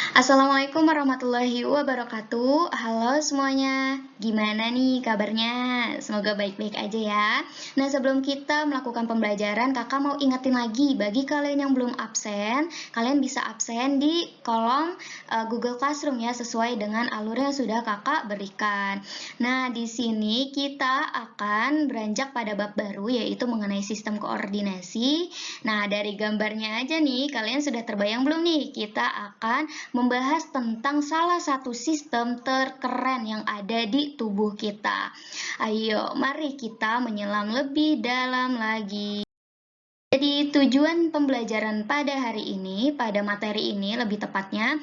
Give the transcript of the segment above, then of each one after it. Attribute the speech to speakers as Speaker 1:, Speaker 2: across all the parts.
Speaker 1: Assalamualaikum warahmatullahi wabarakatuh. Halo semuanya, gimana nih kabarnya? Semoga baik-baik aja ya. Nah, sebelum kita melakukan pembelajaran, kakak mau ingetin lagi bagi kalian yang belum absen, kalian bisa absen di kolom Google Classroom ya, sesuai dengan alur yang sudah kakak berikan. Nah, di sini kita akan beranjak pada bab baru, yaitu mengenai sistem koordinasi. Nah, dari gambarnya aja nih, kalian sudah terbayang belum nih? Kita akan membahas tentang salah satu sistem terkeren yang ada di tubuh kita. Ayo, mari kita menyelam lebih dalam lagi. Jadi tujuan pembelajaran pada hari ini, pada materi ini lebih tepatnya,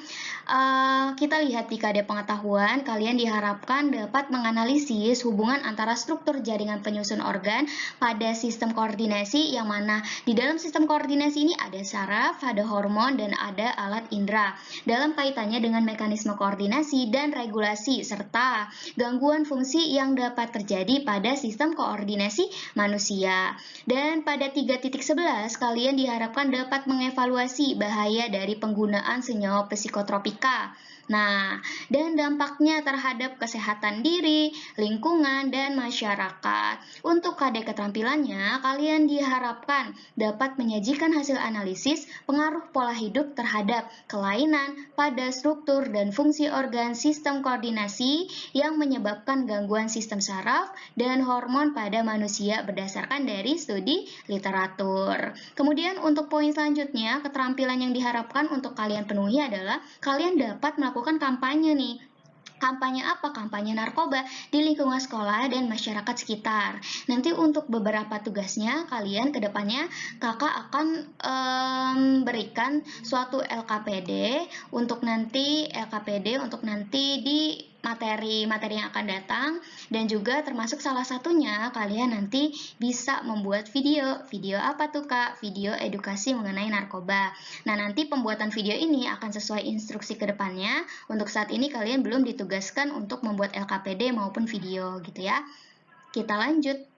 Speaker 1: kita lihat di KD pengetahuan, kalian diharapkan dapat menganalisis hubungan antara struktur jaringan penyusun organ pada sistem koordinasi, yang mana di dalam sistem koordinasi ini ada saraf, ada hormon, dan ada alat indera. Dalam kaitannya dengan mekanisme koordinasi dan regulasi, serta gangguan fungsi yang dapat terjadi pada sistem koordinasi manusia. Dan pada 3.11 kalian diharapkan dapat mengevaluasi bahaya dari penggunaan senyawa psikotropika. Nah, dan dampaknya terhadap kesehatan diri, lingkungan, dan masyarakat. Untuk KD keterampilannya, kalian diharapkan dapat menyajikan hasil analisis pengaruh pola hidup terhadap kelainan pada struktur dan fungsi organ sistem koordinasi yang menyebabkan gangguan sistem saraf dan hormon pada manusia berdasarkan dari studi literatur. Kemudian untuk poin selanjutnya, keterampilan yang diharapkan untuk kalian penuhi adalah kalian dapat melakukan kampanye nih. Kampanye apa? Kampanye narkoba di lingkungan sekolah dan masyarakat sekitar. Nanti untuk beberapa tugasnya, kalian ke depannya kakak akan berikan suatu LKPD untuk nanti di materi-materi yang akan datang, dan juga termasuk salah satunya kalian nanti bisa membuat video. Video apa tuh kak? Video edukasi mengenai narkoba. Nah, nanti pembuatan video ini akan sesuai instruksi ke depannya. Untuk saat ini kalian belum ditugaskan untuk membuat LKPD maupun video gitu ya. Kita lanjut.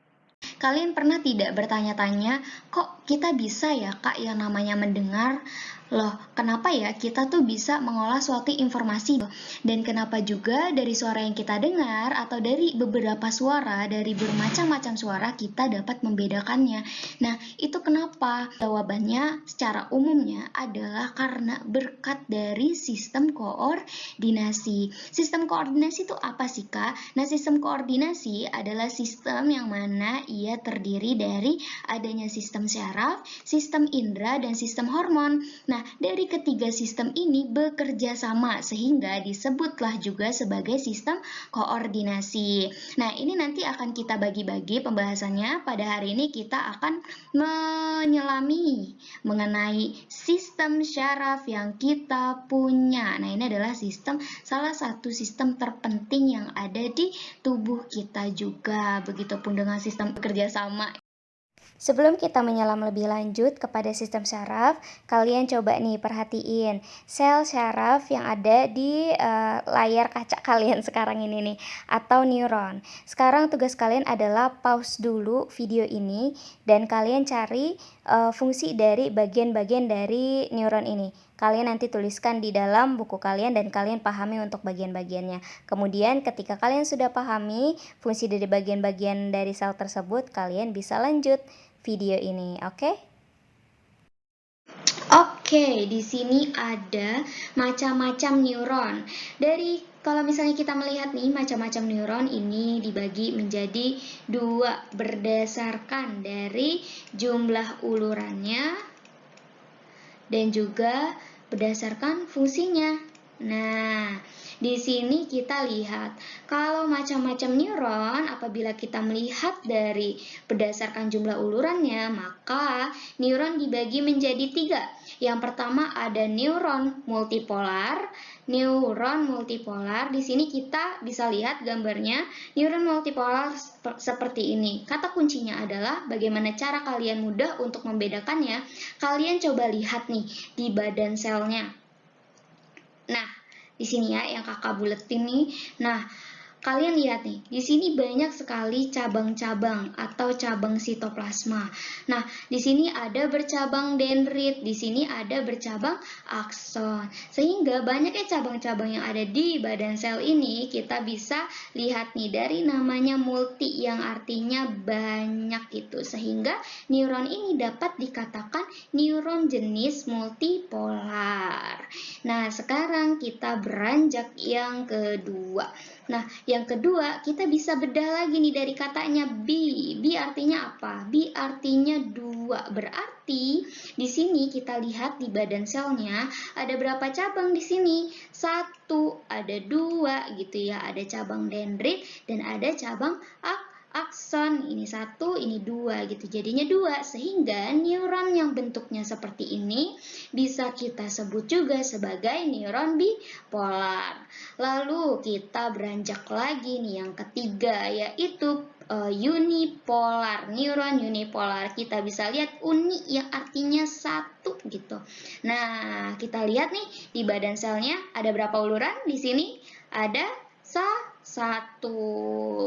Speaker 1: Kalian pernah tidak bertanya-tanya, kok kita bisa ya kak yang namanya mendengar? Loh, kenapa ya kita tuh bisa mengolah suatu informasi? Dan kenapa juga dari suara yang kita dengar atau dari beberapa suara, dari bermacam-macam suara kita dapat membedakannya? Nah, itu kenapa? Jawabannya secara umumnya adalah karena berkat dari sistem koordinasi. Sistem koordinasi itu apa sih kak? Nah, sistem koordinasi adalah sistem yang mana ia terdiri dari adanya sistem saraf, sistem indera, dan sistem hormon. Nah, dari ketiga sistem ini bekerja sama sehingga disebutlah juga sebagai sistem koordinasi. Nah, ini nanti akan kita bagi-bagi pembahasannya. Pada hari ini kita akan menyelami mengenai sistem syaraf yang kita punya. Nah, ini adalah salah satu sistem terpenting yang ada di tubuh kita juga. Begitupun dengan sistem bekerja sama. Sebelum kita menyelam lebih lanjut kepada sistem syaraf, kalian coba nih perhatiin sel syaraf yang ada di layar kaca kalian sekarang ini nih, atau neuron. Sekarang tugas kalian adalah pause dulu video ini dan kalian cari fungsi dari bagian-bagian dari neuron ini. Kalian nanti tuliskan di dalam buku kalian dan kalian pahami untuk bagian-bagiannya. Kemudian ketika kalian sudah pahami fungsi dari bagian-bagian dari sel tersebut, kalian bisa lanjut video ini, oke? Oke, di sini ada macam-macam neuron. Kalau misalnya kita melihat nih, macam-macam neuron ini dibagi menjadi dua berdasarkan dari jumlah ulurannya dan juga berdasarkan fungsinya. Nah, di sini kita lihat kalau macam-macam neuron, apabila kita melihat dari berdasarkan jumlah ulurannya, maka neuron dibagi menjadi tiga. Yang pertama ada neuron multipolar. Neuron multipolar, di sini kita bisa lihat gambarnya, neuron multipolar seperti ini. Kata kuncinya adalah bagaimana cara kalian mudah untuk membedakannya. Kalian coba lihat nih di badan selnya. Nah, di sini ya yang kakak buletin nih. Nah, kalian lihat nih, di sini banyak sekali cabang-cabang atau cabang sitoplasma. Nah, di sini ada bercabang dendrit, di sini ada bercabang akson. Sehingga banyaknya cabang-cabang yang ada di badan sel ini kita bisa lihat nih dari namanya multi yang artinya banyak itu. Sehingga neuron ini dapat dikatakan neuron jenis multipolar. Nah, sekarang kita beranjak yang kedua. Nah, yang kedua, kita bisa bedah lagi nih dari katanya B. B artinya apa? B artinya 2. Berarti di sini kita lihat di badan selnya ada berapa cabang di sini? 1, ada 2 gitu ya. Ada cabang dendrit dan ada cabang akson, ini 1, ini 2 gitu, jadinya 2, sehingga neuron yang bentuknya seperti ini bisa kita sebut juga sebagai neuron bipolar. Lalu kita beranjak lagi nih yang ketiga, yaitu unipolar, neuron unipolar. Kita bisa lihat uni yang artinya 1 gitu. Nah, kita lihat nih di badan selnya ada berapa uluran? Di sini ada 1.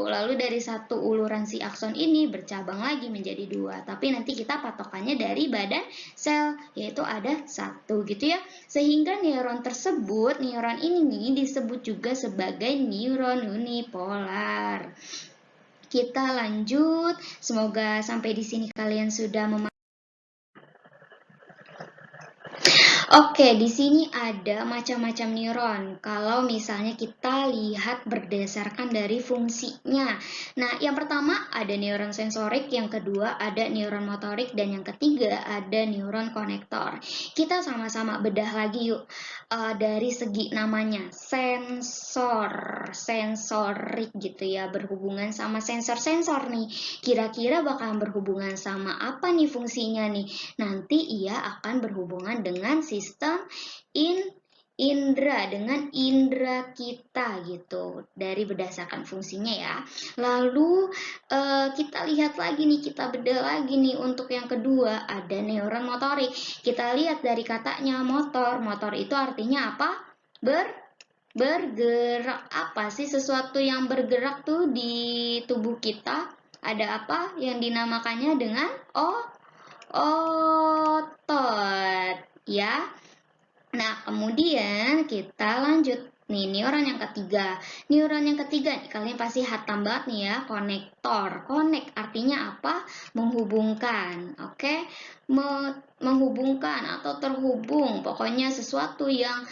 Speaker 1: Lalu dari 1 uluran si akson ini bercabang lagi menjadi 2. Tapi nanti kita patokannya dari badan sel, yaitu ada 1 gitu ya. Sehingga neuron tersebut, neuron ini disebut juga sebagai neuron unipolar. Kita lanjut. Semoga sampai di sini kalian sudah memahami. Oke, di sini ada macam-macam neuron. Kalau misalnya kita lihat berdasarkan dari fungsinya. Nah, yang pertama ada neuron sensorik, yang kedua ada neuron motorik, dan yang ketiga ada neuron konektor. Kita sama-sama bedah lagi yuk. Dari segi namanya, sensorik gitu ya, berhubungan sama sensor-sensor nih. Kira-kira bakalan berhubungan sama apa nih fungsinya nih? Nanti ia akan berhubungan dengan sistem indra, dengan indra kita gitu, dari berdasarkan fungsinya ya. Lalu kita lihat lagi nih, kita bedah lagi nih untuk yang kedua, ada neuron motorik. Kita lihat dari katanya motor. Motor itu artinya apa? Bergerak. Apa sih sesuatu yang bergerak tuh di tubuh kita? Ada apa yang dinamakannya dengan otot ya. Nah, kemudian kita lanjut nih, neuron yang ketiga. Neuron yang ketiga nih, kalian pasti hatam banget nih ya, konektor. Connect artinya apa? Menghubungkan. Oke? Menghubungkan atau terhubung. Pokoknya sesuatu yang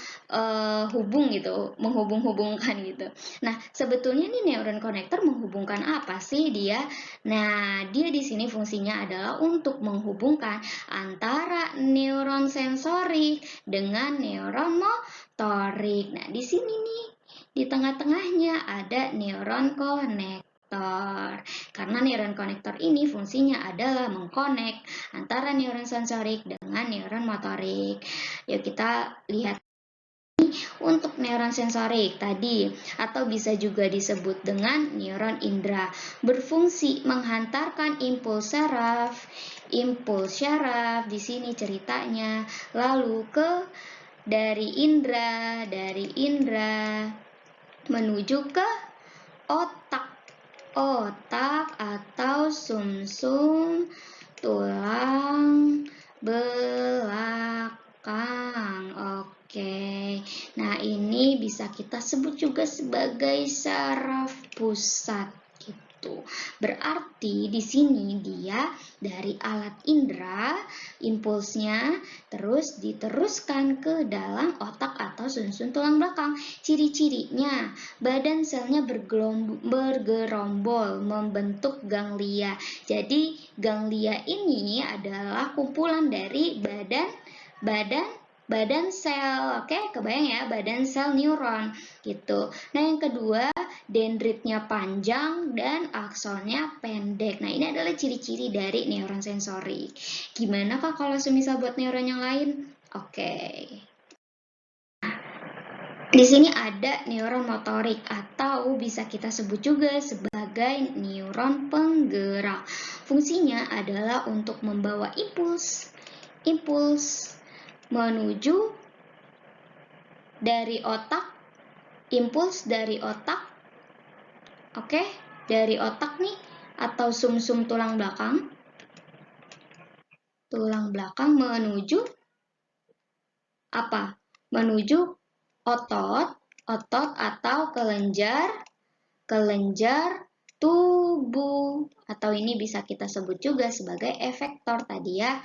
Speaker 1: hubung gitu, menghubung-hubungkan gitu. Nah, sebetulnya nih neuron konektor menghubungkan apa sih dia? Nah, dia di sini fungsinya adalah untuk menghubungkan antara neuron sensorik dengan neuron motorik. Nah, di sini nih, di tengah-tengahnya ada neuron konektor. Karena neuron konektor ini fungsinya adalah mengkonek antara neuron sensorik dengan neuron motorik. Yuk kita lihat untuk neuron sensorik tadi, atau bisa juga disebut dengan neuron indera, berfungsi menghantarkan impuls syaraf di sini ceritanya, lalu dari indera menuju ke otak atau sumsum tulang belakang. Oke. Nah, ini bisa kita sebut juga sebagai saraf pusat gitu. Berarti di sini dia dari alat indera, impulsnya terus diteruskan ke dalam otak atau sumsum tulang belakang. Ciri-cirinya, badan selnya bergerombol membentuk ganglia. Jadi ganglia ini adalah kumpulan dari badan sel. Oke, kebayang ya, badan sel neuron gitu. Nah, yang kedua, dendritnya panjang dan aksonnya pendek. Nah, ini adalah ciri-ciri dari neuron sensorik. Gimana Kak kalau semisal buat neuron yang lain? Oke. Di sini ada neuron motorik atau bisa kita sebut juga sebagai neuron penggerak. Fungsinya adalah untuk membawa impuls menuju dari otak, impuls dari otak Oke, dari otak nih atau sumsum tulang belakang. Tulang belakang menuju apa? Menuju otot, otot atau kelenjar tubuh. Atau ini bisa kita sebut juga sebagai efektor tadi ya,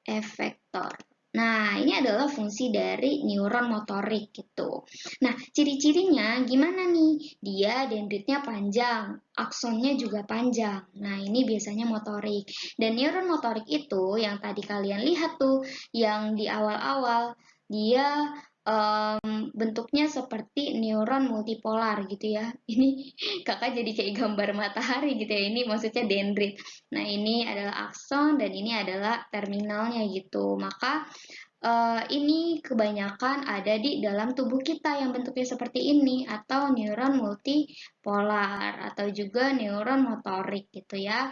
Speaker 1: efektor. Nah, ini adalah fungsi dari neuron motorik gitu. Nah, ciri-cirinya gimana nih? Dia dendritnya panjang, aksonnya juga panjang. Nah, ini biasanya motorik. Dan neuron motorik itu yang tadi kalian lihat tuh, yang di awal-awal, dia bentuknya seperti neuron multipolar gitu ya. Ini kakak jadi kayak gambar matahari gitu ya. Ini maksudnya dendrit. Nah, ini adalah akson dan ini adalah terminalnya gitu. Maka ini kebanyakan ada di dalam tubuh kita yang bentuknya seperti ini atau neuron multipolar atau juga neuron motorik gitu ya.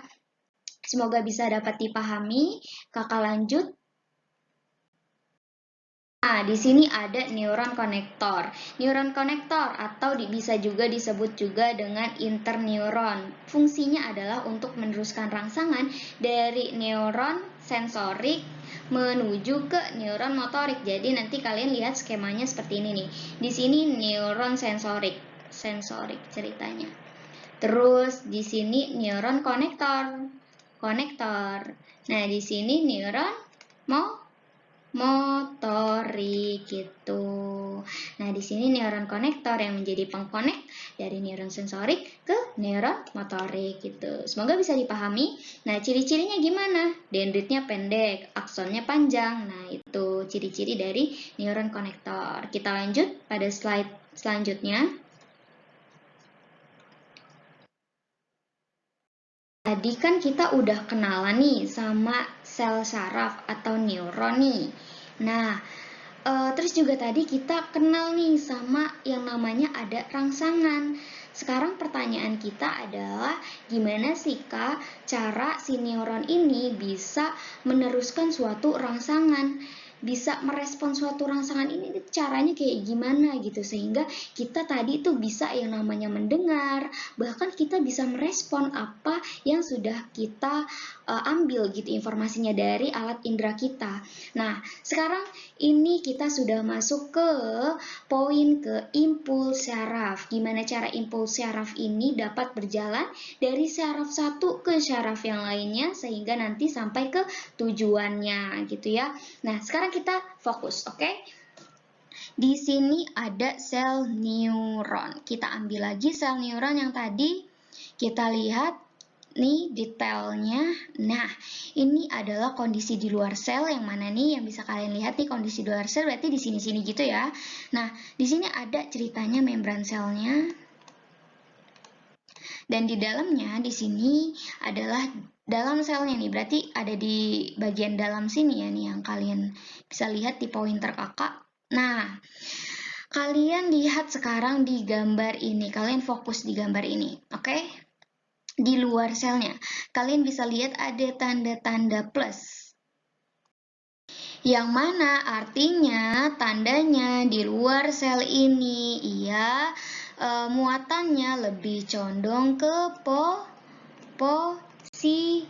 Speaker 1: Semoga bisa dapat dipahami. Kakak lanjut. Nah, di sini ada neuron konektor. Neuron konektor atau bisa juga disebut juga dengan interneuron. Fungsinya adalah untuk meneruskan rangsangan dari neuron sensorik menuju ke neuron motorik. Jadi nanti kalian lihat skemanya seperti ini nih. Di sini neuron sensorik ceritanya. Terus di sini neuron konektor. Nah, di sini neuron motorik gitu. Nah, di sini neuron konektor yang menjadi pengkonek dari neuron sensorik ke neuron motorik gitu. Semoga bisa dipahami. Nah, ciri-cirinya gimana? Dendritnya pendek, aksonnya panjang. Nah, itu ciri-ciri dari neuron konektor. Kita lanjut pada slide selanjutnya. Tadi kan kita udah kenalan nih sama sel saraf atau neuron nih. Nah, terus juga tadi kita kenal nih sama yang namanya ada rangsangan. Sekarang pertanyaan kita adalah gimana sih Kak cara si neuron ini bisa meneruskan suatu rangsangan? Bisa merespon suatu rangsangan ini caranya kayak gimana gitu sehingga kita tadi tuh bisa yang namanya mendengar, bahkan kita bisa merespon apa yang sudah kita ambil gitu informasinya dari alat indera kita. Nah, sekarang ini kita sudah masuk ke poin ke impuls syaraf. Gimana cara impuls syaraf ini dapat berjalan dari syaraf satu ke syaraf yang lainnya sehingga nanti sampai ke tujuannya gitu ya. Nah, sekarang kita fokus, oke? Di sini ada sel neuron. Kita ambil lagi sel neuron yang tadi kita lihat nih detailnya. Nah, ini adalah kondisi di luar sel yang mana nih yang bisa kalian lihat nih kondisi di luar sel berarti di sini-sini gitu ya. Nah, di sini ada ceritanya membran selnya. Dan di dalamnya di sini adalah dalam selnya nih, berarti ada di bagian dalam sini ya nih yang kalian bisa lihat di pointer kakak. Nah, kalian lihat sekarang di gambar ini, kalian fokus di gambar ini, oke? Di luar selnya, kalian bisa lihat ada tanda-tanda plus. Yang mana artinya tandanya di luar sel ini, muatannya lebih condong ke positif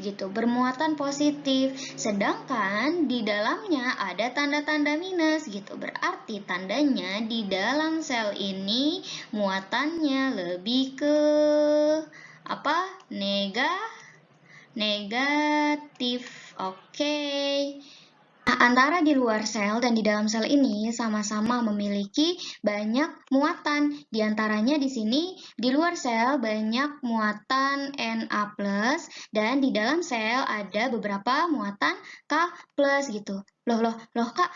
Speaker 1: gitu, bermuatan positif. Sedangkan di dalamnya ada tanda-tanda minus gitu. Berarti tandanya di dalam sel ini muatannya lebih ke apa? Negatif. Oke. Nah, antara di luar sel dan di dalam sel ini sama-sama memiliki banyak muatan. Di antaranya di sini di luar sel banyak muatan Na+ dan di dalam sel ada beberapa muatan K+ gitu. Loh Kak,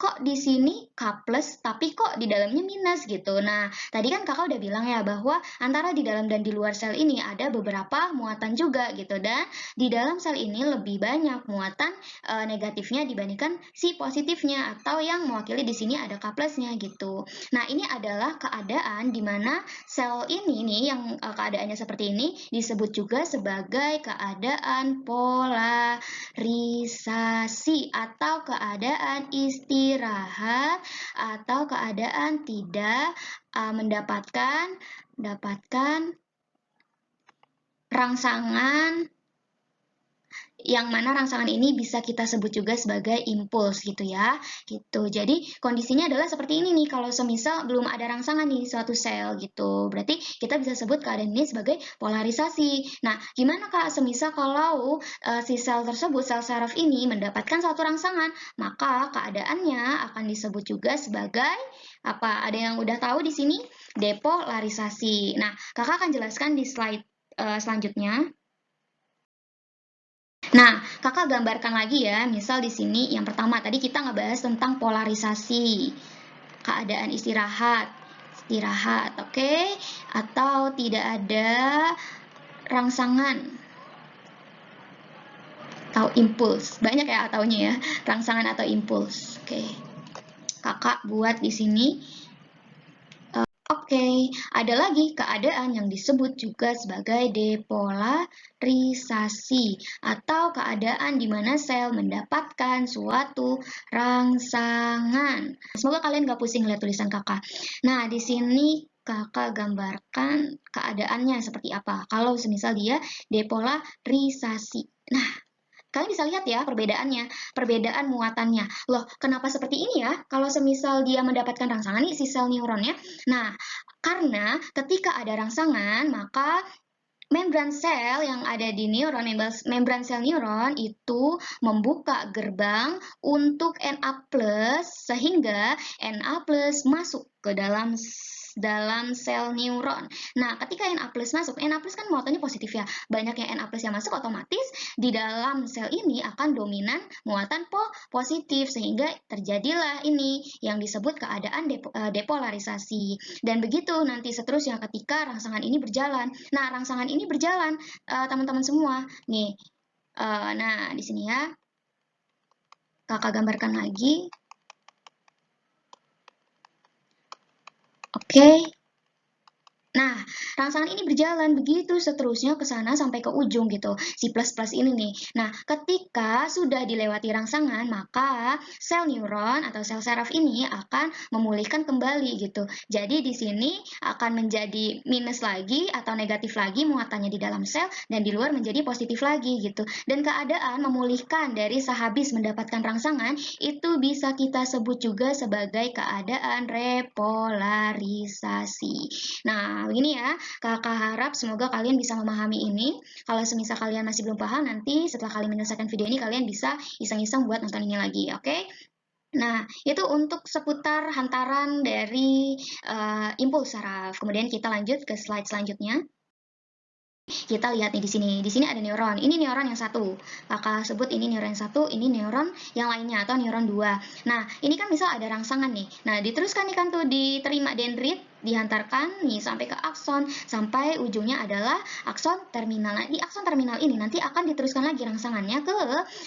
Speaker 1: kok di sini K+ tapi kok di dalamnya minus gitu. Nah, tadi kan kakak udah bilang ya bahwa antara di dalam dan di luar sel ini ada beberapa muatan juga gitu dan di dalam sel ini lebih banyak muatan negatifnya dibandingkan si positifnya atau yang mewakili di sini ada K+-nya gitu. Nah, ini adalah keadaan di mana sel ini nih yang keadaannya seperti ini disebut juga sebagai keadaan polarisasi atau keadaan istirahat. istirahat atau keadaan tidak mendapatkan rangsangan, yang mana rangsangan ini bisa kita sebut juga sebagai impuls gitu ya. Gitu. Jadi kondisinya adalah seperti ini nih, kalau semisal belum ada rangsangan nih suatu sel gitu. Berarti kita bisa sebut keadaan ini sebagai polarisasi. Nah, gimana Kak semisal kalau si sel tersebut, sel saraf ini mendapatkan suatu rangsangan, maka keadaannya akan disebut juga sebagai apa? Ada yang udah tahu di sini? Depolarisasi. Nah, Kakak akan jelaskan di slide selanjutnya. Nah, Kakak gambarkan lagi ya, misal di sini yang pertama tadi kita ngebahas tentang polarisasi, keadaan istirahat, oke? Atau tidak ada rangsangan atau impuls, banyak ya ataunya ya, rangsangan atau impuls, oke? Kakak buat di sini. Oke, ada lagi keadaan yang disebut juga sebagai depolarisasi atau keadaan di mana sel mendapatkan suatu rangsangan. Semoga kalian gak pusing lihat tulisan kakak. Nah, di sini kakak gambarkan keadaannya seperti apa. Kalau semisal dia depolarisasi. Nah, kalian bisa lihat ya perbedaannya, perbedaan muatannya. Loh, kenapa seperti ini ya? Kalau semisal dia mendapatkan rangsangan nih si sel neuronnya. Nah, karena ketika ada rangsangan, maka membran sel yang ada di neuron, membran sel neuron itu membuka gerbang untuk Na+, sehingga Na+ masuk ke dalam sel neuron. Nah, ketika Na+ masuk, Na+ kan muatannya positif ya. Banyaknya Na+ yang masuk, otomatis di dalam sel ini akan dominan muatan positif, sehingga terjadilah ini yang disebut keadaan depolarisasi. Dan begitu nanti seterusnya ketika rangsangan ini berjalan. Nah, rangsangan ini berjalan, teman-teman semua. Nih, nah di sini ya, kakak gambarkan lagi. Oke. Nah, rangsangan ini berjalan begitu seterusnya ke sana sampai ke ujung gitu, si plus-plus ini nih. Nah, ketika sudah dilewati rangsangan, maka sel neuron atau sel saraf ini akan memulihkan kembali gitu. Jadi di sini akan menjadi minus lagi atau negatif lagi muatannya di dalam sel, dan di luar menjadi positif lagi gitu. Dan keadaan memulihkan dari sehabis mendapatkan rangsangan itu bisa kita sebut juga sebagai keadaan repolarisasi. Nah, begini ya, kakak harap semoga kalian bisa memahami ini. Kalau semisal kalian masih belum paham, nanti setelah kalian menyelesaikan video ini, kalian bisa iseng-iseng buat nonton ini lagi, oke? Nah, itu untuk seputar hantaran dari impuls saraf. Kemudian kita lanjut ke slide selanjutnya. Kita lihat nih di sini. Di sini ada neuron. Ini neuron yang satu. Kakak sebut ini neuron yang satu, ini neuron yang lainnya atau neuron dua. Nah, ini kan misal ada rangsangan nih. Nah, diteruskan nih kan tuh diterima dendrit, dihantarkan nih sampai ke akson, sampai ujungnya adalah akson terminal. Nah, di akson terminal ini nanti akan diteruskan lagi rangsangannya ke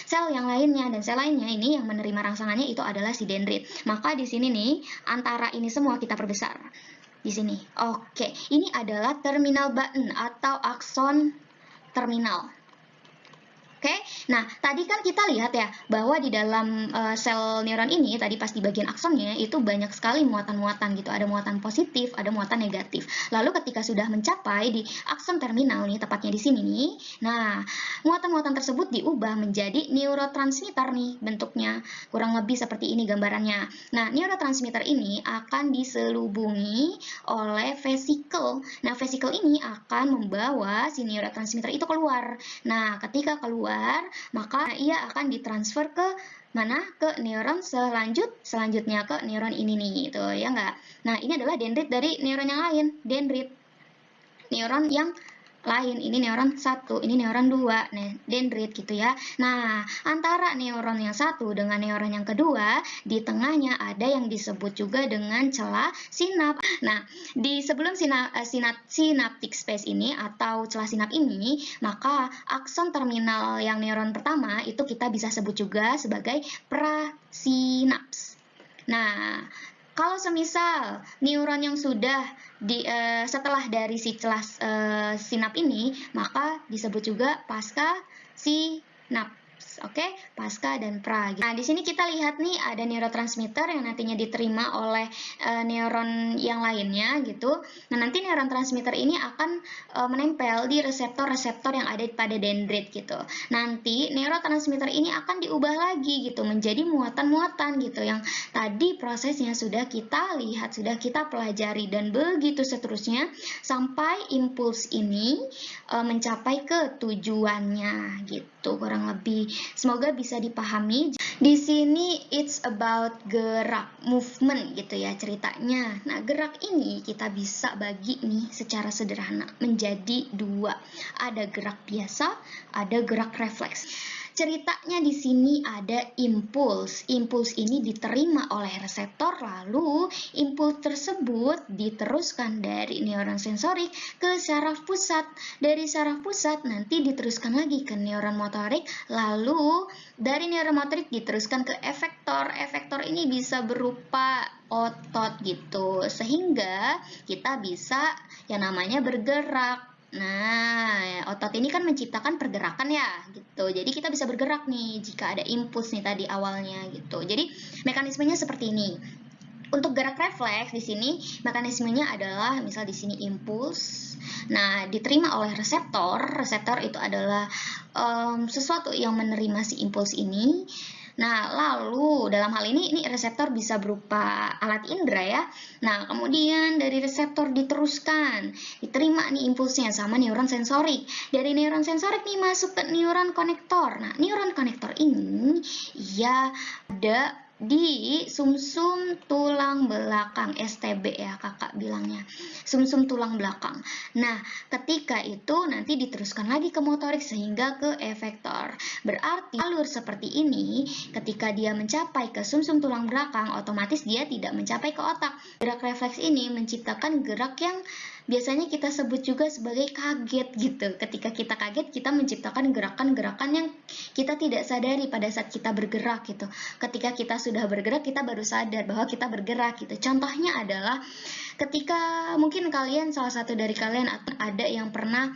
Speaker 1: sel yang lainnya, dan sel lainnya ini yang menerima rangsangannya itu adalah si dendrit. Maka di sini nih antara ini semua kita perbesar. Di sini. Oke, ini adalah terminal button atau akson terminal. Oke, nah tadi kan kita lihat ya bahwa di dalam sel neuron ini tadi pas di bagian aksonnya itu banyak sekali muatan-muatan gitu, ada muatan positif, ada muatan negatif. Lalu ketika sudah mencapai di akson terminal nih, tepatnya di sini nih, nah muatan-muatan tersebut diubah menjadi neurotransmitter nih bentuknya, kurang lebih seperti ini gambarannya. Nah, neurotransmitter ini akan diselubungi oleh vesikel. Nah, vesikel ini akan membawa si neurotransmitter itu keluar. Nah, ketika keluar, maka ia akan ditransfer ke mana? Ke neuron selanjutnya ke neuron ini nih, itu ya enggak? Nah, ini adalah dendrit dari neuron yang lain, dendrit. Neuron yang lain, ini neuron satu, ini neuron dua, nah dendrit gitu ya. Nah, antara neuron yang satu dengan neuron yang kedua, di tengahnya ada yang disebut juga dengan celah sinap. Nah, di sebelum synaptic space ini atau celah sinap ini, maka akson terminal yang neuron pertama itu kita bisa sebut juga sebagai prasinaps. Nah, kalau semisal neuron yang sudah setelah dari si celah sinap ini, maka disebut juga pasca sinap. Oke, pasca dan pra. Nah, di sini kita lihat nih ada neurotransmitter yang nantinya diterima oleh neuron yang lainnya gitu. Nah, nanti neuron transmitter ini akan menempel di reseptor-reseptor yang ada pada dendrit gitu. Nanti neurotransmitter ini akan diubah lagi gitu menjadi muatan-muatan gitu yang tadi prosesnya sudah kita lihat, sudah kita pelajari, dan begitu seterusnya sampai impuls ini mencapai ke tujuannya gitu kurang lebih. Semoga bisa dipahami. Di sini it's about gerak, movement gitu ya ceritanya. Nah, gerak ini kita bisa bagi nih secara sederhana menjadi dua. Ada gerak biasa, ada gerak refleks. Ceritanya di sini ada impuls. Impuls ini diterima oleh reseptor, lalu impuls tersebut diteruskan dari neuron sensorik ke saraf pusat. Dari saraf pusat nanti diteruskan lagi ke neuron motorik, lalu dari neuron motorik diteruskan ke efektor. Efektor ini bisa berupa otot gitu, sehingga kita bisa yang namanya bergerak. Nah, otot ini kan menciptakan pergerakan ya, gitu. Jadi kita bisa bergerak nih jika ada impuls nih tadi awalnya gitu. Jadi mekanismenya seperti ini. Untuk gerak refleks di sini mekanismenya adalah misal di sini impuls. Nah, diterima oleh reseptor. Reseptor itu adalah sesuatu yang menerima si impuls ini. Nah, lalu dalam hal ini reseptor bisa berupa alat indera ya. Nah, kemudian dari reseptor diteruskan, diterima nih impulsnya sama neuron sensorik. Dari neuron sensorik nih masuk ke neuron konektor. Nah, neuron konektor ini ya ada di sumsum tulang belakang, STB ya kakak bilangnya, sumsum tulang belakang. Nah, ketika itu nanti diteruskan lagi ke motorik sehingga ke efektor. Berarti alur seperti ini ketika dia mencapai ke sumsum tulang belakang, otomatis dia tidak mencapai ke otak. Gerak refleks ini menciptakan gerak yang biasanya kita sebut juga sebagai kaget gitu. Ketika kita kaget, kita menciptakan gerakan-gerakan yang kita tidak sadari pada saat kita bergerak gitu. Ketika kita sudah bergerak, kita baru sadar bahwa kita bergerak gitu. Contohnya adalah ketika mungkin kalian, salah satu dari kalian ada yang pernah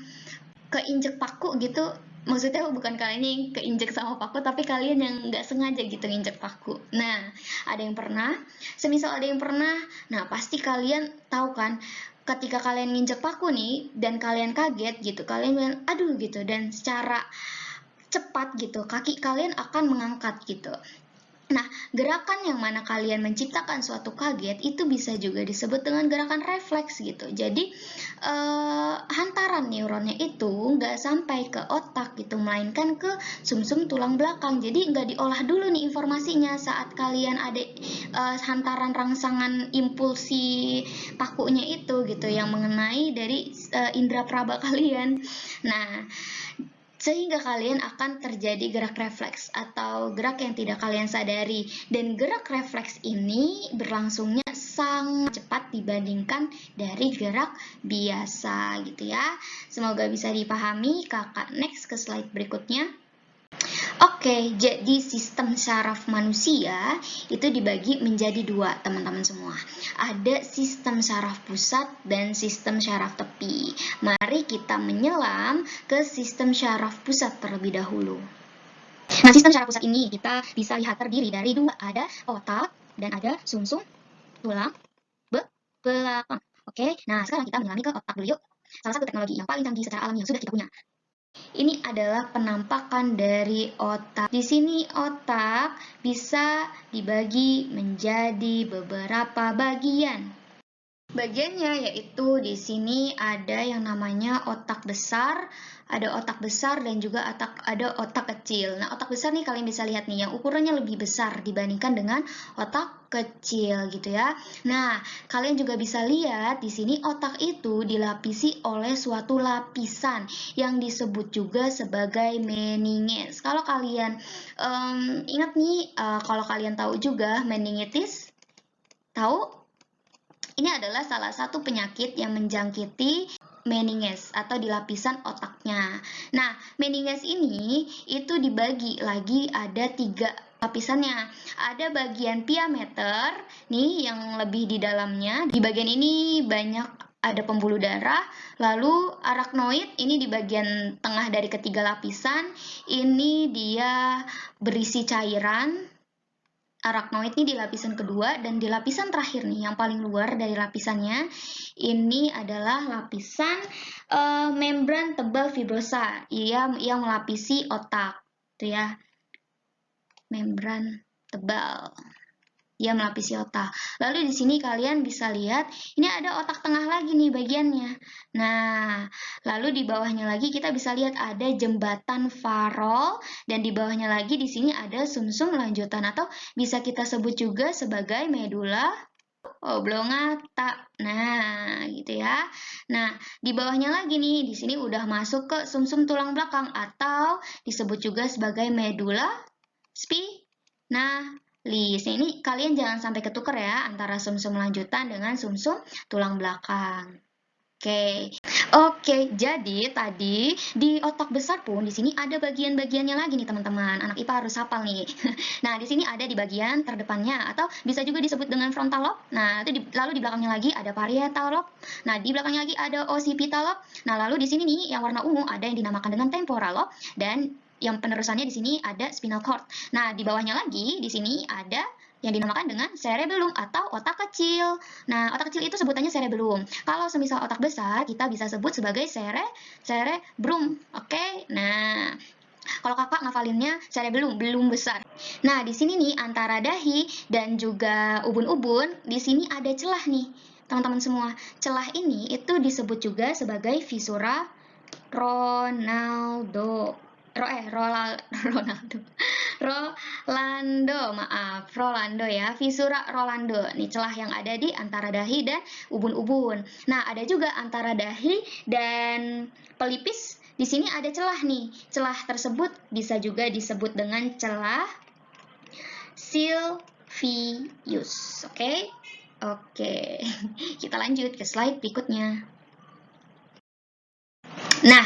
Speaker 1: keinjek paku gitu. Maksudnya bukan kalian yang keinjek sama paku, tapi kalian yang nggak sengaja gitu nginjek paku. Nah, ada yang pernah, semisal ada yang pernah, nah pasti kalian tahu kan, ketika kalian nginjek paku nih, dan kalian kaget gitu, kalian bilang, aduh gitu, dan secara cepat gitu, kaki kalian akan mengangkat gitu. Nah, gerakan yang mana kalian menciptakan suatu kaget itu bisa juga disebut dengan gerakan refleks gitu. Jadi, hantaran neuronnya itu nggak sampai ke otak gitu, melainkan ke sumsum tulang belakang. Jadi, nggak diolah dulu nih informasinya saat kalian ada hantaran rangsangan impulsi pakunya itu gitu, yang mengenai dari indera praba kalian. Nah, sehingga kalian akan terjadi gerak refleks atau gerak yang tidak kalian sadari. Dan gerak refleks ini berlangsungnya sangat cepat dibandingkan dari gerak biasa gitu ya. Semoga bisa dipahami. Kakak next ke slide berikutnya. Oke, jadi sistem saraf manusia itu dibagi menjadi dua, teman-teman semua. Ada sistem saraf pusat dan sistem saraf tepi. Mari kita menyelam ke sistem saraf pusat terlebih dahulu. Nah, sistem saraf pusat ini kita bisa lihat terdiri dari dua, ada otak dan ada sumsum tulang belakang. Oke, nah sekarang kita menyelami ke otak dulu yuk. Salah satu teknologi yang paling canggih secara alam yang sudah kita punya. Ini adalah penampakan dari otak. Di sini otak bisa dibagi menjadi beberapa bagian. Bagiannya yaitu di sini ada yang namanya otak besar, ada otak besar dan juga ada otak kecil. Nah, otak besar nih kalian bisa lihat nih yang ukurannya lebih besar dibandingkan dengan otak kecil gitu ya. Nah, kalian juga bisa lihat di sini otak itu dilapisi oleh suatu lapisan yang disebut juga sebagai meninges. Kalau kalian ingat nih, kalau kalian tahu juga meningitis, tahu? Ini adalah salah satu penyakit yang menjangkiti meninges atau di lapisan otaknya. Nah, meninges ini itu dibagi lagi ada 3 lapisannya. Ada bagian pia mater nih yang lebih di dalamnya. Di bagian ini banyak ada pembuluh darah, lalu arachnoid ini di bagian tengah dari ketiga lapisan, ini dia berisi cairan. Arachnoid ini di lapisan kedua, dan di lapisan terakhir nih, yang paling luar dari lapisannya, ini adalah lapisan membran tebal fibrosa, yang melapisi otak, tuh ya, membran tebal. Dia melapisi otak. Lalu di sini kalian bisa lihat, ini ada otak tengah lagi nih bagiannya. Nah, lalu di bawahnya lagi kita bisa lihat ada jembatan farol, dan di bawahnya lagi di sini ada sumsum lanjutan, atau bisa kita sebut juga sebagai medula oblongata. Nah, gitu ya. Nah, di bawahnya lagi nih, di sini udah masuk ke sumsum tulang belakang, atau disebut juga sebagai medula spinalis. Ini kalian jangan sampai ketuker ya antara sumsum lanjutan dengan sumsum tulang belakang. Oke, jadi tadi di otak besar pun di sini ada bagian-bagiannya lagi nih teman-teman. Anak IPA harus hafal nih. Nah, di sini ada di bagian terdepannya, atau bisa juga disebut dengan frontal lobe. Nah, itu lalu di belakangnya lagi ada parietal lobe. Nah, di belakangnya lagi ada occipital lobe. Nah, lalu di sini nih yang warna ungu ada yang dinamakan dengan temporal lobe, dan yang penerusannya di sini ada spinal cord. Nah, di bawahnya lagi di sini ada yang dinamakan dengan cerebellum atau otak kecil. Nah, otak kecil itu sebutannya cerebellum. Kalau semisal otak besar, kita bisa sebut sebagai cerebrum. Oke? Nah, kalau kakak ngafalinnya cerebellum, belum besar. Nah, di sini nih antara dahi dan juga ubun-ubun, di sini ada celah nih, teman-teman semua. Celah ini itu disebut juga sebagai visura Ronaldo. Rolando ya, visura Rolando. Nih celah yang ada di antara dahi dan ubun-ubun. Nah, ada juga antara dahi dan pelipis. Di sini ada celah nih. Celah tersebut bisa juga disebut dengan celah Sylvius. Oke? Kita lanjut ke slide berikutnya. Nah,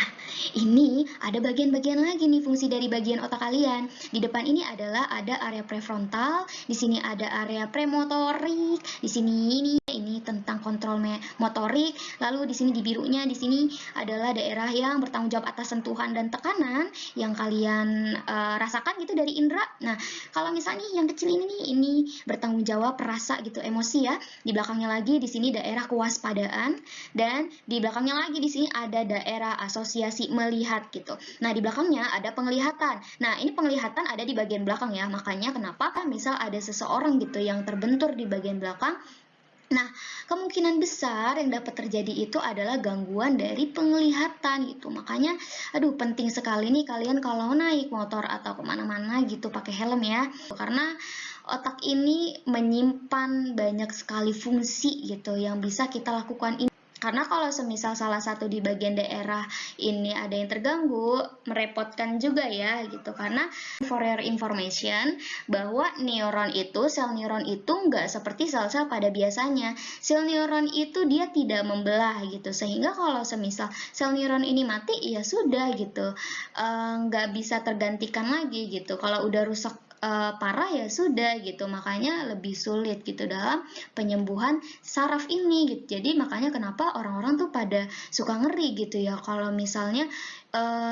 Speaker 1: ini ada bagian-bagian lagi nih fungsi dari bagian otak kalian. Di depan ini adalah ada area prefrontal, di sini ada area premotorik, di sini ini tentang kontrol motorik. Lalu di sini di birunya di sini adalah daerah yang bertanggung jawab atas sentuhan dan tekanan yang kalian rasakan gitu dari indera. Nah, kalau misalnya yang kecil ini bertanggung jawab rasa gitu, emosi ya. Di belakangnya lagi di sini daerah kewaspadaan, dan di belakangnya lagi di sini ada daerah asosiasi melihat gitu. Nah, di belakangnya ada penglihatan. Nah, ini penglihatan ada di bagian belakang ya. Makanya kenapa misal ada seseorang gitu yang terbentur di bagian belakang. Nah, kemungkinan besar yang dapat terjadi itu adalah gangguan dari penglihatan gitu. Makanya, aduh penting sekali nih kalian kalau naik motor atau kemana-mana gitu pakai helm ya. Karena otak ini menyimpan banyak sekali fungsi gitu yang bisa kita lakukan ini. Karena kalau semisal salah satu di bagian daerah ini ada yang terganggu, merepotkan juga ya gitu. Karena for your information, bahwa sel neuron itu nggak seperti sel-sel pada biasanya. Sel neuron itu dia tidak membelah gitu. Sehingga kalau semisal sel neuron ini mati, ya sudah gitu. Nggak bisa tergantikan lagi gitu. Kalau udah rusak parah ya sudah gitu, makanya lebih sulit gitu dalam penyembuhan saraf ini gitu. Jadi makanya kenapa orang-orang tuh pada suka ngeri gitu ya kalau misalnya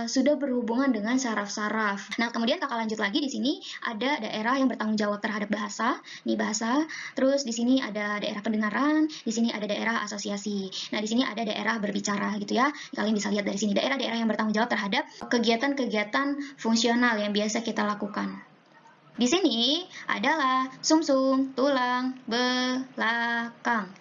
Speaker 1: sudah berhubungan dengan saraf-saraf. Nah, kemudian kakak lanjut lagi di sini ada daerah yang bertanggung jawab terhadap bahasa. Nih bahasa. Terus di sini ada daerah pendengaran, di sini ada daerah asosiasi. Nah, di sini ada daerah berbicara gitu ya. Kalian bisa lihat dari sini daerah-daerah yang bertanggung jawab terhadap kegiatan-kegiatan fungsional yang biasa kita lakukan. Di sini adalah sumsum tulang belakang.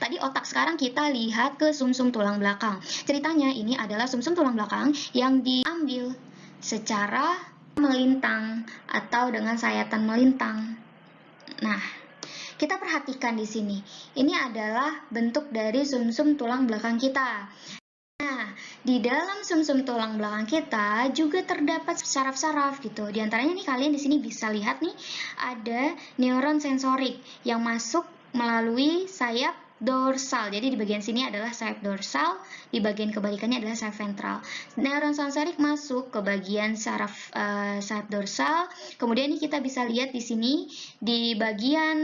Speaker 1: Tadi otak, sekarang kita lihat ke sumsum tulang belakang. Ceritanya ini adalah sumsum tulang belakang yang diambil secara melintang atau dengan sayatan melintang. Nah, kita perhatikan di sini. Ini adalah bentuk dari sumsum tulang belakang kita. Nah, di dalam sumsum tulang belakang kita juga terdapat saraf-saraf gitu. Di antaranya nih kalian di sini bisa lihat nih ada neuron sensorik yang masuk melalui sayap dorsal. Jadi di bagian sini adalah sayap dorsal, di bagian kebalikannya adalah sayap ventral. Neuron sensorik masuk ke bagian saraf sayap dorsal. Kemudian ini kita bisa lihat di sini di bagian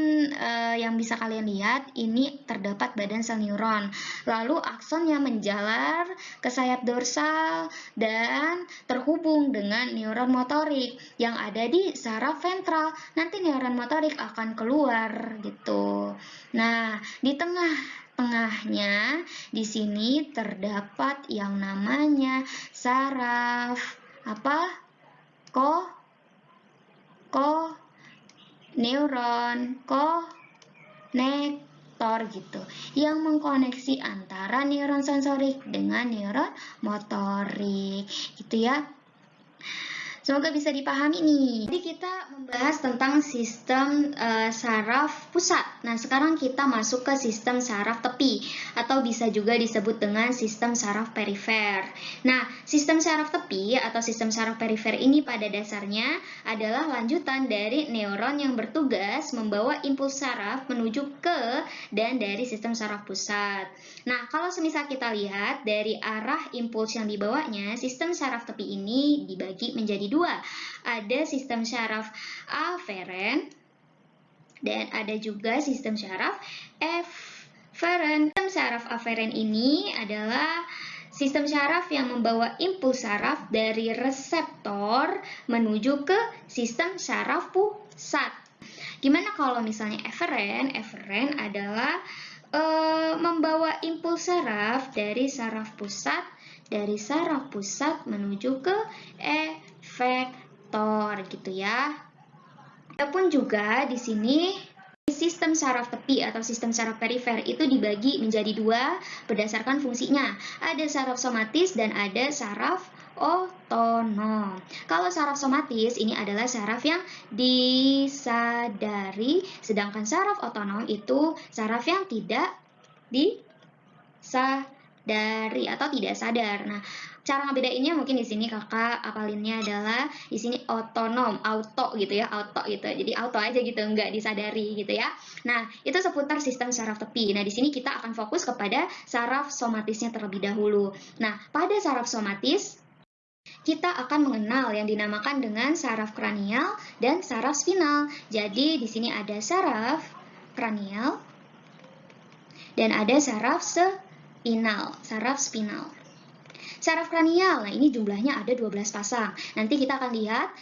Speaker 1: yang bisa kalian lihat ini terdapat badan sel neuron. Lalu akson yang menjalar ke sayap dorsal dan terhubung dengan neuron motorik yang ada di saraf ventral. Nanti neuron motorik akan keluar gitu. Nah, di tengahnya di sini terdapat yang namanya saraf neuron konektor gitu, yang mengkoneksi antara neuron sensorik dengan neuron motorik gitu ya. Semoga bisa dipahami nih. Jadi kita membahas tentang sistem saraf pusat. Nah, sekarang kita masuk ke sistem saraf tepi atau bisa juga disebut dengan sistem saraf perifer. Nah, sistem saraf tepi atau sistem saraf perifer ini pada dasarnya adalah lanjutan dari neuron yang bertugas membawa impuls saraf menuju ke dan dari sistem saraf pusat. Nah, kalau semisal kita lihat dari arah impuls yang dibawanya, sistem saraf tepi ini dibagi menjadi dua. Ada sistem saraf aferen dan ada juga sistem saraf eferen. Sistem saraf aferen ini adalah sistem saraf yang membawa impuls saraf dari reseptor menuju ke sistem saraf pusat. Gimana kalau misalnya eferen? Eferen adalah membawa impuls saraf dari saraf pusat menuju ke efektor gitu ya. Adapun juga di sini sistem saraf tepi atau sistem saraf perifer itu dibagi menjadi dua berdasarkan fungsinya. Ada saraf somatis dan ada saraf otonom. Kalau saraf somatis ini adalah saraf yang disadari, sedangkan saraf otonom itu saraf yang tidak disadari atau tidak sadar. Nah, cara ngebedainnya mungkin di sini kakak apalinnya adalah di sini otonom, auto gitu ya, auto gitu. Jadi auto aja gitu, nggak disadari gitu ya. Nah, itu seputar sistem saraf tepi. Nah, di sini kita akan fokus kepada saraf somatisnya terlebih dahulu. Nah, pada saraf somatis kita akan mengenal yang dinamakan dengan saraf kranial dan saraf spinal. Jadi di sini ada saraf kranial dan ada saraf spinal. Saraf kranial, nah ini jumlahnya ada 12 pasang. Nanti kita akan lihat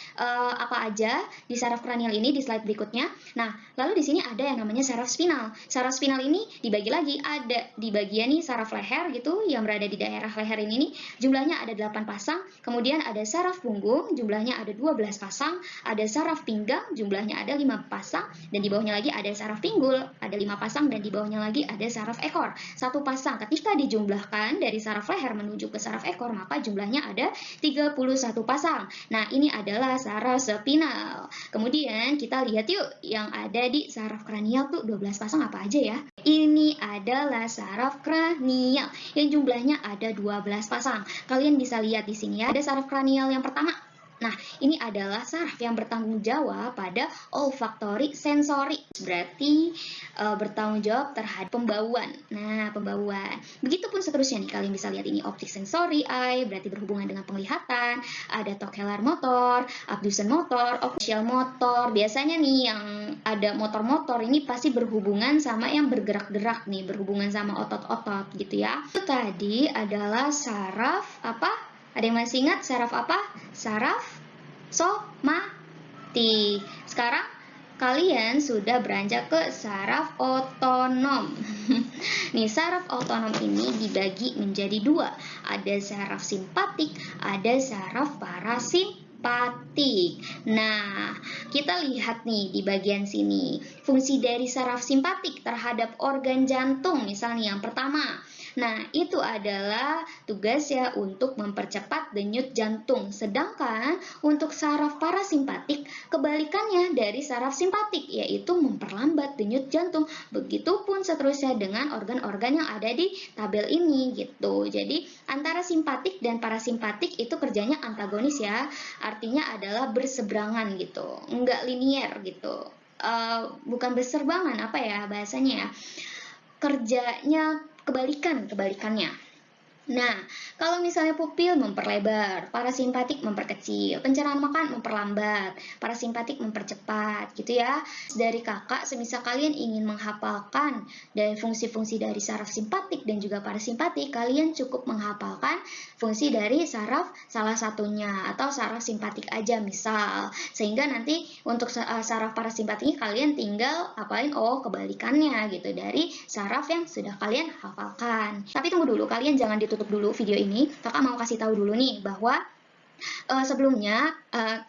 Speaker 1: apa aja di saraf kranial ini di slide berikutnya. Nah, lalu di sini ada yang namanya saraf spinal. Saraf spinal ini dibagi lagi, ada di bagian nih saraf leher gitu, yang berada di daerah leher ini nih, jumlahnya ada 8 pasang. Kemudian ada saraf punggung, jumlahnya ada 12 pasang. Ada saraf pinggang, jumlahnya ada 5 pasang. Dan di bawahnya lagi ada saraf pinggul, ada 5 pasang. Dan di bawahnya lagi ada saraf ekor, 1 pasang. Ketika dijumlahkan dari saraf leher menuju ke saraf ekor, maka jumlahnya ada 31 pasang. Nah, ini adalah saraf spinal. Kemudian kita lihat yuk yang ada di saraf kranial tuh 12 pasang apa aja ya. Ini adalah saraf kranial yang jumlahnya ada 12 pasang. Kalian bisa lihat di sini ya, ada saraf kranial yang pertama. Nah, ini adalah saraf yang bertanggung jawab pada olfaktori sensori. Berarti bertanggung jawab terhadap pembauan. Nah, pembauan. Begitupun seterusnya nih, kalian bisa lihat ini optik sensori eye, berarti berhubungan dengan penglihatan. Ada tokelar motor, abdusen motor, official motor. Biasanya nih yang ada motor-motor ini pasti berhubungan sama yang bergerak-gerak nih, berhubungan sama otot-otot gitu ya. Itu tadi adalah saraf apa? Ada yang masih ingat saraf apa? Saraf somatik. Sekarang kalian sudah beranjak ke saraf otonom. Nih, saraf otonom ini dibagi menjadi dua. Ada saraf simpatik, ada saraf parasimpatik. Nah, kita lihat nih di bagian sini. Fungsi dari saraf simpatik terhadap organ jantung, misalnya yang pertama. Nah, itu adalah tugasnya untuk mempercepat denyut jantung. Sedangkan untuk saraf parasimpatik, kebalikannya dari saraf simpatik, yaitu memperlambat denyut jantung. Begitupun seterusnya dengan organ-organ yang ada di tabel ini gitu. Jadi, antara simpatik dan parasimpatik itu kerjanya antagonis ya. Artinya adalah berseberangan gitu. Enggak linier gitu. Bukan berserbangan, apa ya bahasanya ya. kerjanya kebalikannya. Nah, kalau misalnya pupil memperlebar, parasimpatik memperkecil, pencernaan makan memperlambat, parasimpatik mempercepat, gitu ya. Dari kakak, semisal kalian ingin menghafalkan dari fungsi-fungsi dari saraf simpatik dan juga parasimpatik, kalian cukup menghafalkan fungsi dari saraf salah satunya atau saraf simpatik aja misal. Sehingga nanti untuk saraf parasimpatik kalian tinggal hafalin kebalikannya gitu dari saraf yang sudah kalian hafalkan. Tapi tunggu dulu, kalian jangan ditutup dulu video ini. Kakak mau kasih tahu dulu nih bahwa sebelumnya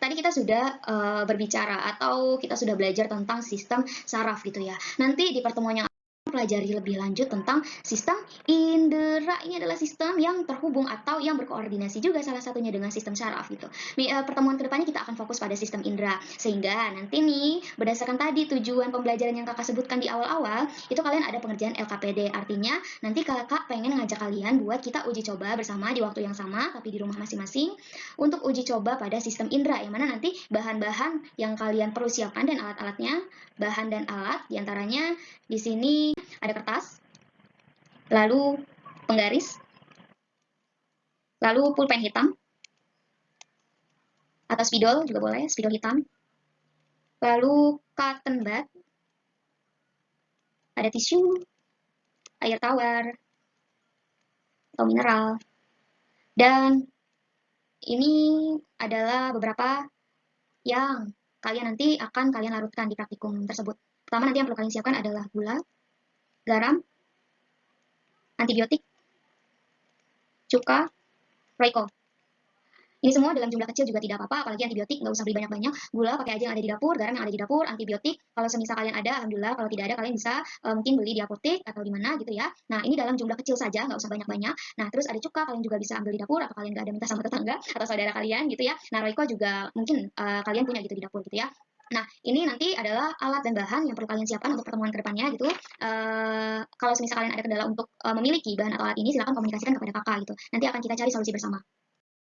Speaker 1: tadi kita sudah berbicara atau kita sudah belajar tentang sistem saraf gitu ya. Nanti di pertemuan yang pelajari lebih lanjut tentang sistem indera. Ini adalah sistem yang terhubung atau yang berkoordinasi juga salah satunya dengan sistem saraf gitu. Pertemuan kedepannya kita akan fokus pada sistem indera, sehingga nanti nih berdasarkan tadi tujuan pembelajaran yang kakak sebutkan di awal-awal itu kalian ada pengerjaan LKPD. Artinya nanti kakak pengen ngajak kalian buat kita uji coba bersama di waktu yang sama tapi di rumah masing-masing untuk uji coba pada sistem indera, yang mana nanti bahan-bahan yang kalian perlu siapkan dan alat-alatnya, bahan dan alat diantaranya di sini ada kertas, lalu penggaris, lalu pulpen hitam, atau spidol juga boleh, spidol hitam, lalu cotton bud, ada tisu, air tawar, atau mineral, dan ini adalah beberapa yang kalian nanti akan kalian larutkan di praktikum tersebut. Pertama nanti yang perlu kalian siapkan adalah gula, garam, antibiotik, cuka, Royco. Ini semua dalam jumlah kecil juga tidak apa-apa, apalagi antibiotik nggak usah beli banyak-banyak. Gula pakai aja yang ada di dapur, garam yang ada di dapur, antibiotik kalau semisal kalian ada, alhamdulillah. Kalau tidak ada, kalian bisa mungkin beli di apotek atau di mana gitu ya. Nah, ini dalam jumlah kecil saja, nggak usah banyak-banyak. Nah, terus ada cuka, kalian juga bisa ambil di dapur, atau kalian nggak ada minta sama tetangga atau saudara kalian gitu ya. Nah, Royco juga mungkin kalian punya gitu di dapur gitu ya. Nah, ini nanti adalah alat dan bahan yang perlu kalian siapkan untuk pertemuan kedepannya gitu. Kalau semisal kalian ada kendala untuk memiliki bahan atau alat ini, silakan komunikasikan kepada kakak gitu. Nanti akan kita cari solusi bersama.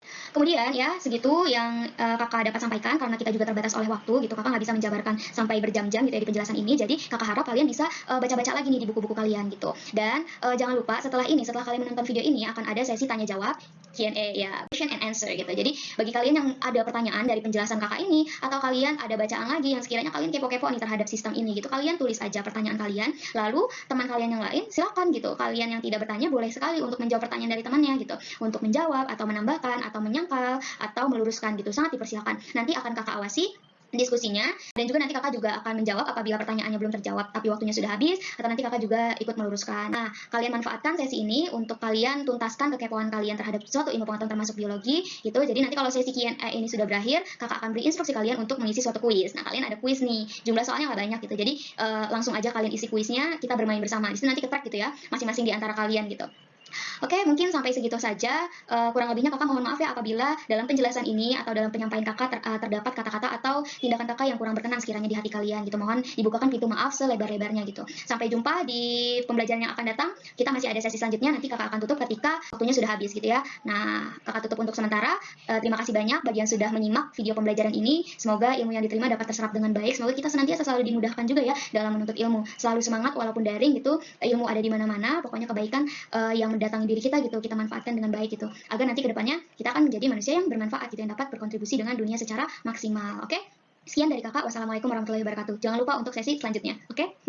Speaker 1: Kemudian ya segitu yang kakak dapat sampaikan, karena kita juga terbatas oleh waktu gitu, kakak nggak bisa menjabarkan sampai berjam-jam gitu ya di penjelasan ini. Jadi kakak harap kalian bisa baca-baca lagi nih di buku-buku kalian gitu. Dan jangan lupa setelah kalian menonton video ini akan ada sesi tanya jawab Q&A ya, question and answer gitu. Jadi bagi kalian yang ada pertanyaan dari penjelasan kakak ini, atau kalian ada bacaan lagi yang sekiranya kalian kepo-kepo nih terhadap sistem ini gitu, kalian tulis aja pertanyaan kalian, lalu teman kalian yang lain silakan gitu, kalian yang tidak bertanya boleh sekali untuk menjawab pertanyaan dari temannya gitu, untuk menjawab atau menambahkan atau menyangkal atau meluruskan gitu, sangat dipersilakan. Nanti akan kakak awasi diskusinya, dan juga nanti kakak juga akan menjawab apabila pertanyaannya belum terjawab tapi waktunya sudah habis, atau nanti kakak juga ikut meluruskan. Nah, kalian manfaatkan sesi ini untuk kalian tuntaskan kekepoan kalian terhadap suatu ilmu pengetahuan termasuk biologi gitu. Jadi nanti kalau sesi Q&A ini sudah berakhir, kakak akan beri instruksi kalian untuk mengisi suatu kuis. Nah, kalian ada kuis nih, jumlah soalnya nggak banyak gitu, jadi langsung aja kalian isi kuisnya, kita bermain bersama. Di sini nanti ketrack gitu ya, masing-masing di antara kalian gitu. Oke, mungkin sampai segitu saja. Kurang lebihnya kakak mohon maaf ya apabila dalam penjelasan ini atau dalam penyampaian kakak terdapat kata-kata atau tindakan kakak yang kurang berkenan sekiranya di hati kalian gitu. Mohon dibukakan pintu maaf selebar-lebarnya gitu. Sampai jumpa di pembelajaran yang akan datang. Kita masih ada sesi selanjutnya, nanti kakak akan tutup ketika waktunya sudah habis gitu ya. Nah, kakak tutup untuk sementara. Terima kasih banyak bagi yang sudah menyimak video pembelajaran ini. Semoga ilmu yang diterima dapat terserap dengan baik. Semoga kita senantiasa selalu dimudahkan juga ya dalam menuntut ilmu. Selalu semangat walaupun daring gitu. Ilmu ada di mana-mana. Pokoknya kebaikan yang mendatangi diri kita gitu, kita manfaatkan dengan baik gitu, agar nanti kedepannya kita akan menjadi manusia yang bermanfaat gitu, yang dapat berkontribusi dengan dunia secara maksimal. Oke, sekian dari kakak. Wassalamualaikum warahmatullahi wabarakatuh. Jangan lupa untuk sesi selanjutnya. Oke.